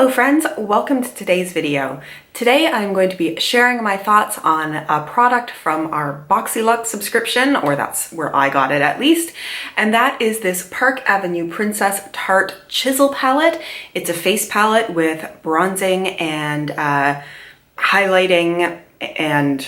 Hello friends, welcome to today's video. Today I'm going to be sharing my thoughts on a product from our Boxyluxe subscription, or that's where I got it at least, and that is this Park Avenue Princess Tarte Chisel palette. It's a face palette with bronzing and highlighting and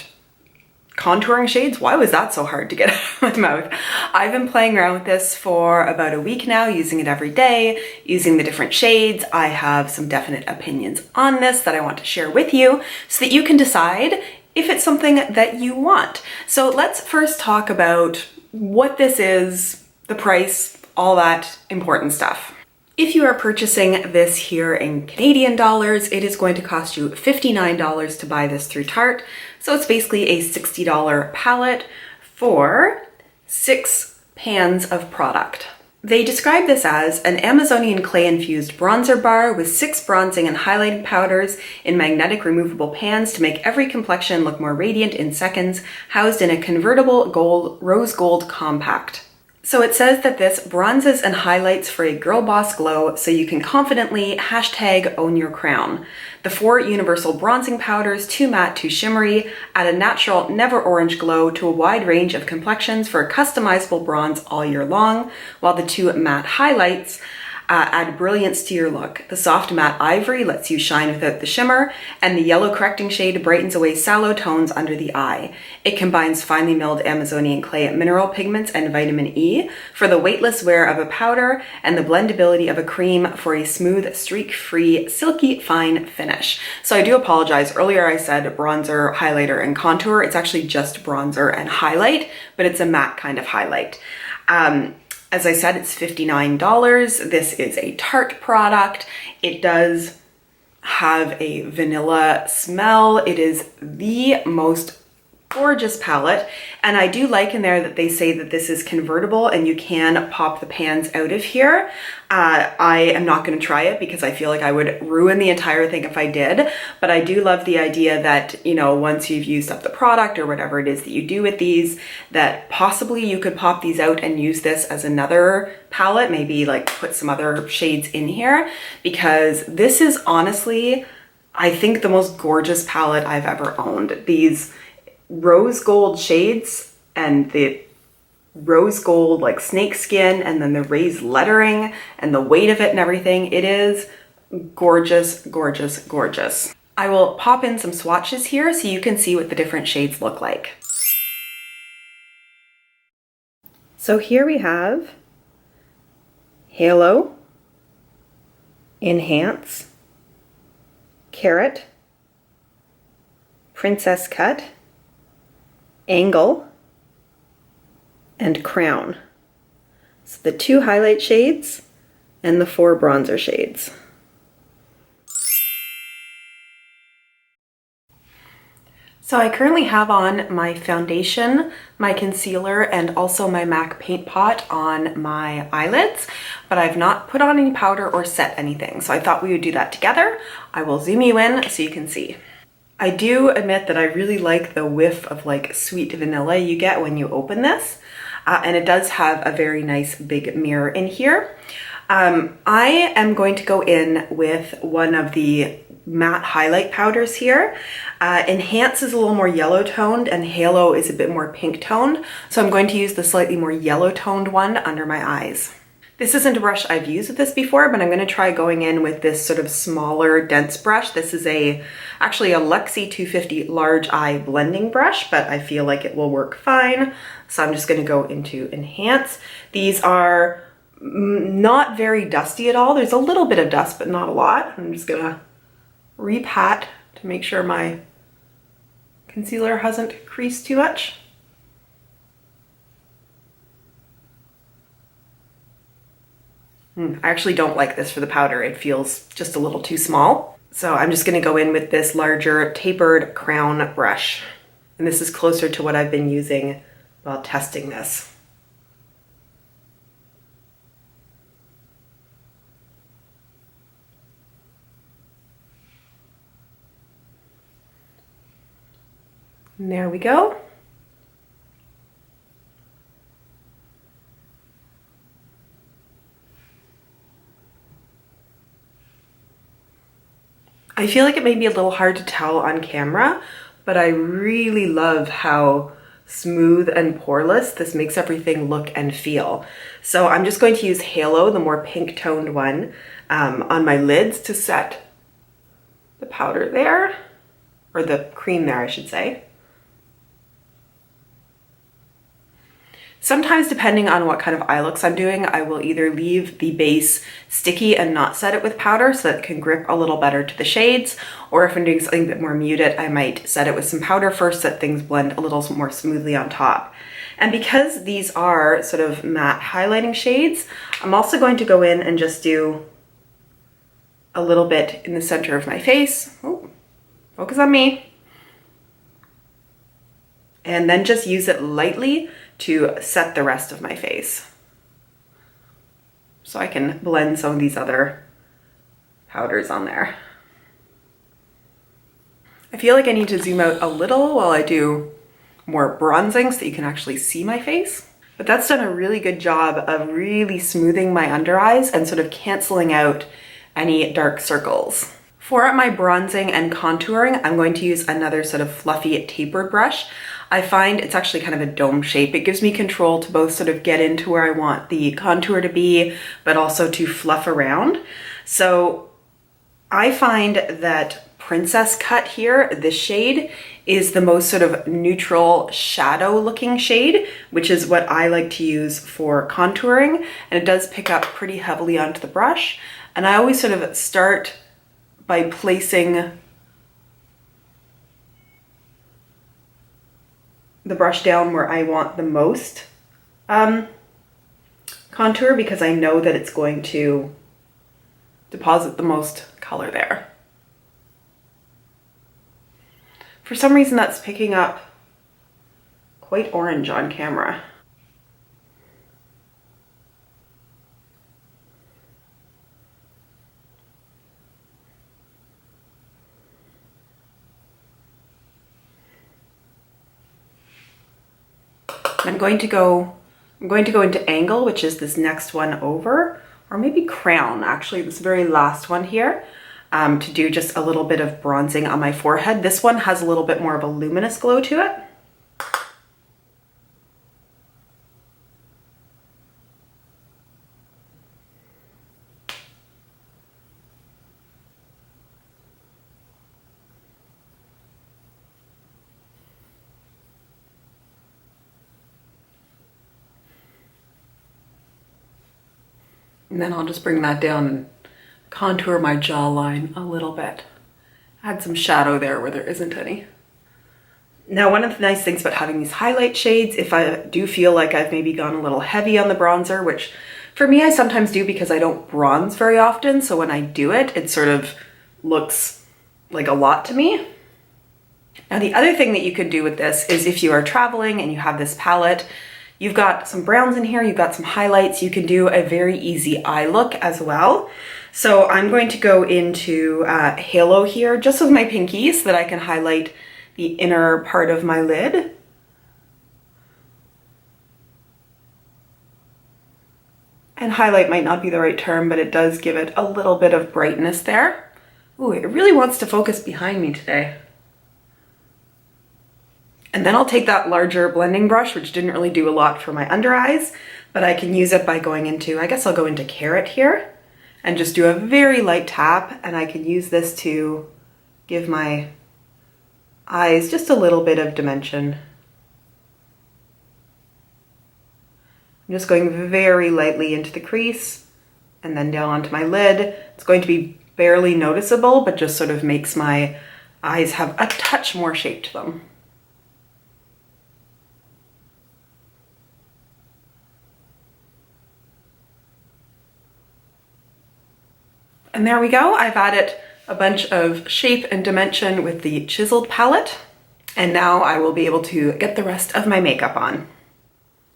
contouring shades. Why was that so hard to get out of my mouth? I've been playing around with this for about a week now, using it every day, using the different shades. I have some definite opinions on this that I want to share with you so that you can decide if it's something that you want. So let's first talk about what this is, the price, all that important stuff. If you are purchasing this here in Canadian dollars, it is going to cost you $59 to buy this through Tarte. So it's basically a $60 palette for 6 pans of product. They describe this as an Amazonian clay infused bronzer bar with 6 bronzing and highlighting powders in magnetic removable pans to make every complexion look more radiant in seconds, housed in a convertible rose gold compact. So it says that this bronzes and highlights for a girl boss glow so you can confidently #own your crown. The 4 universal bronzing powders, 2 matte, 2 shimmery, add a natural, never orange glow to a wide range of complexions for a customizable bronze all year long, while the 2 matte highlights add brilliance to your look. The soft matte ivory lets you shine without the shimmer, and the yellow correcting shade brightens away sallow tones under the eye. It combines finely milled Amazonian clay mineral pigments and vitamin E for the weightless wear of a powder and the blendability of a cream for a smooth, streak-free, silky fine finish. So I do apologize. Earlier I said bronzer, highlighter, and contour. It's actually just bronzer and highlight, but it's a matte kind of highlight. As I said, it's $59. This is a Tarte product. It does have a vanilla smell. It is the most gorgeous palette, and I do like in there that they say that this is convertible and you can pop the pans out of here. I am not going to try it because I feel like I would ruin the entire thing if I did, but I do love the idea that, you know, once you've used up the product or whatever it is that you do with these, that possibly you could pop these out and use this as another palette, maybe like put some other shades in here, because this is honestly, I think, the most gorgeous palette I've ever owned. These rose gold shades and the rose gold like snake skin and then the raised lettering and the weight of it and everything. It is gorgeous, gorgeous, gorgeous. I will pop in some swatches here so you can see what the different shades look like. So here we have Halo, Enhance, Carrot, Princess Cut, Angle, and Crown. So the 2 highlight shades and the 4 bronzer shades. So I currently have on my foundation, my concealer, and also my MAC paint pot on my eyelids, but I've not put on any powder or set anything. So I thought we would do that together. I will zoom you in so you can see. I do admit that I really like the whiff of like sweet vanilla you get when you open this. And it does have a very nice big mirror in here. I am going to go in with one of the matte highlight powders here. Enhance is a little more yellow toned and Halo is a bit more pink toned. So I'm going to use the slightly more yellow toned one under my eyes. This isn't a brush I've used with this before, but I'm going to try going in with this sort of smaller, dense brush. This is actually a Luxie 250 large eye blending brush, but I feel like it will work fine. So I'm just going to go into Enhance. These are not very dusty at all. There's a little bit of dust, but not a lot. I'm just going to repat to make sure my concealer hasn't creased too much. I actually don't like this for the powder. It feels just a little too small. So I'm just going to go in with this larger tapered crown brush. And this is closer to what I've been using while testing this. And there we go. I feel like it may be a little hard to tell on camera, but I really love how smooth and poreless this makes everything look and feel. So I'm just going to use Halo, the more pink toned one, on my lids to set the powder there, or the cream there, I should say. Sometimes, depending on what kind of eye looks I'm doing, I will either leave the base sticky and not set it with powder so that it can grip a little better to the shades, or if I'm doing something a bit more muted, I might set it with some powder first so that things blend a little more smoothly on top. And because these are sort of matte highlighting shades, I'm also going to go in and just do a little bit in the center of my face. Ooh, focus on me. And then just use it lightly to set the rest of my face. So I can blend some of these other powders on there. I feel like I need to zoom out a little while I do more bronzing so that you can actually see my face. But that's done a really good job of really smoothing my under eyes and sort of canceling out any dark circles. For my bronzing and contouring, I'm going to use another sort of fluffy tapered brush. I find it's actually kind of a dome shape. It gives me control to both sort of get into where I want the contour to be, but also to fluff around. So I find that Princess Cut here, this shade, is the most sort of neutral shadow looking shade, which is what I like to use for contouring. And it does pick up pretty heavily onto the brush. And I always sort of start by placing the brush down where I want the most contour, because I know that it's going to deposit the most color there. For some reason that's picking up quite orange on camera. I'm going to go into Angle, which is this next one over, or maybe Crown, actually, this very last one here, to do just a little bit of bronzing on my forehead. This one has a little bit more of a luminous glow to it. And then I'll just bring that down and contour my jawline a little bit. Add some shadow there where there isn't any. Now, one of the nice things about having these highlight shades, if I do feel like I've maybe gone a little heavy on the bronzer, which for me I sometimes do because I don't bronze very often, so when I do it, it sort of looks like a lot to me. Now, the other thing that you could do with this is if you are traveling and you have this palette, you've got some browns in here, you've got some highlights, you can do a very easy eye look as well. So I'm going to go into Halo here, just with my pinky so that I can highlight the inner part of my lid. And highlight might not be the right term, but it does give it a little bit of brightness there. Ooh, it really wants to focus behind me today. And then I'll take that larger blending brush, which didn't really do a lot for my under eyes, but I can use it by going into, I guess I'll go into Carrot here and just do a very light tap, and I can use this to give my eyes just a little bit of dimension. I'm just going very lightly into the crease and then down onto my lid. It's going to be barely noticeable, but just sort of makes my eyes have a touch more shape to them. And there we go. I've added a bunch of shape and dimension with the chiseled palette. And now I will be able to get the rest of my makeup on.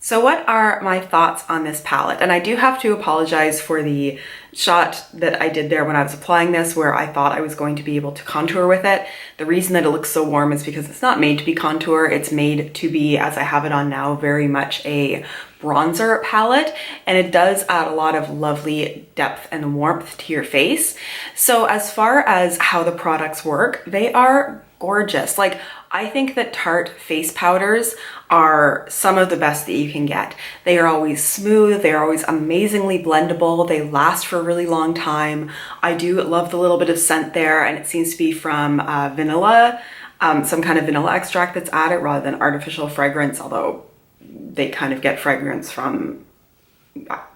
So what are my thoughts on this palette? And I do have to apologize for the shot that I did there when I was applying this where I thought I was going to be able to contour with it. The reason that it looks so warm is because it's not made to be contour. It's made to be, as I have it on now, very much a bronzer palette, and it does add a lot of lovely depth and warmth to your face. So as far as how the products work, they are gorgeous. Like, I think that Tarte face powders are some of the best that you can get. They are always smooth, they are always amazingly blendable, they last for a really long time. I do love the little bit of scent there, and it seems to be from vanilla, some kind of vanilla extract that's added rather than artificial fragrance, although they kind of get fragrance from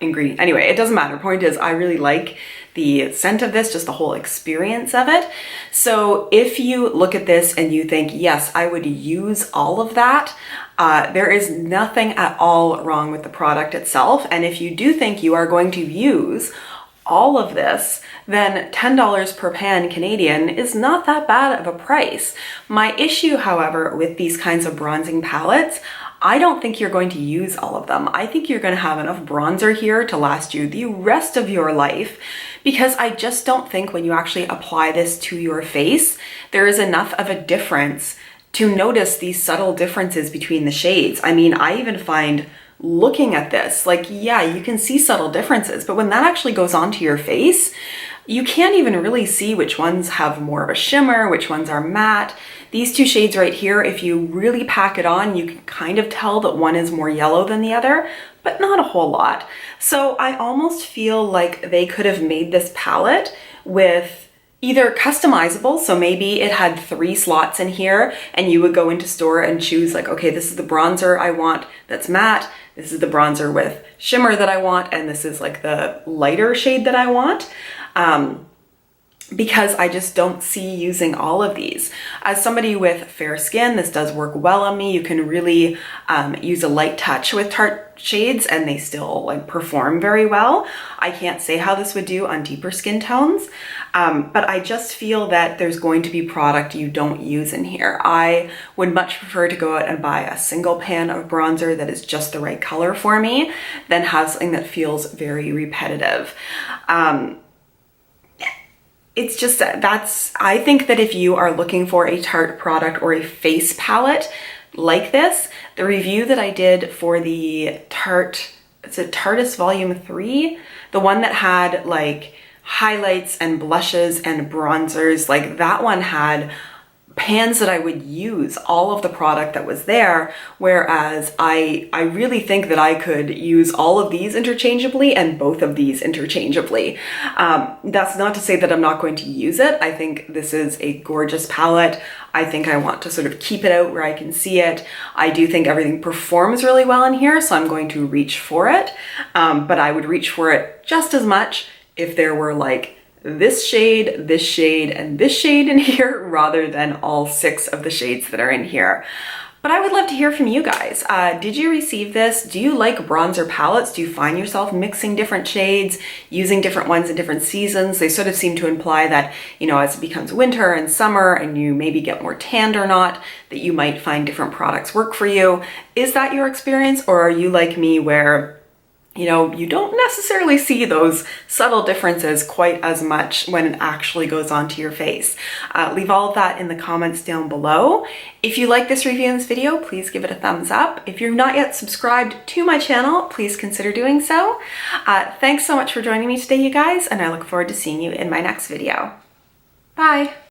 ingredient. Anyway, it doesn't matter. Point is, I really like the scent of this, just the whole experience of it. So if you look at this and you think, yes, I would use all of that, there is nothing at all wrong with the product itself. And if you do think you are going to use all of this, then $10 per pan Canadian is not that bad of a price. My issue, however, with these kinds of bronzing palettes, I don't think you're going to use all of them. I think you're going to have enough bronzer here to last you the rest of your life, because I just don't think when you actually apply this to your face, there is enough of a difference to notice these subtle differences between the shades. I mean, I even find looking at this, like, yeah, you can see subtle differences, but when that actually goes onto your face, you can't even really see which ones have more of a shimmer, which ones are matte. These two shades right here, if you really pack it on, you can kind of tell that one is more yellow than the other, but not a whole lot. So I almost feel like they could have made this palette with either customizable, so maybe it had 3 slots in here and you would go into store and choose like, okay, this is the bronzer I want that's matte, this is the bronzer with shimmer that I want, and this is like the lighter shade that I want. Because I just don't see using all of these. As somebody with fair skin, this does work well on me. You can really use a light touch with Tarte shades and they still like perform very well. I can't say how this would do on deeper skin tones, but I just feel that there's going to be product you don't use in here. I would much prefer to go out and buy a single pan of bronzer that is just the right color for me than have something that feels very repetitive. It's just, I think that if you are looking for a Tarte product or a face palette like this, the review that I did for the Tarte, it's a Tarteist Volume 3, the one that had like highlights and blushes and bronzers, like that one had pans that I would use all of the product that was there, whereas I really think that I could use all of these interchangeably and both of these interchangeably. That's not to say that I'm not going to use it. I think this is a gorgeous palette. I think I want to sort of keep it out where I can see it. I do think everything performs really well in here, so I'm going to reach for it, but I would reach for it just as much if there were like this shade, and this shade in here, rather than all 6 of the shades that are in here. But I would love to hear from you guys. Did you receive this? Do you like bronzer palettes? Do you find yourself mixing different shades, using different ones in different seasons? They sort of seem to imply that, you know, as it becomes winter and summer and you maybe get more tanned or not, that you might find different products work for you. Is that your experience, or are you like me where, you know, you don't necessarily see those subtle differences quite as much when it actually goes onto your face? Leave all of that in the comments down below. If you like this review in this video, please give it a thumbs up. If you're not yet subscribed to my channel, please consider doing so. Thanks so much for joining me today, you guys, and I look forward to seeing you in my next video. Bye.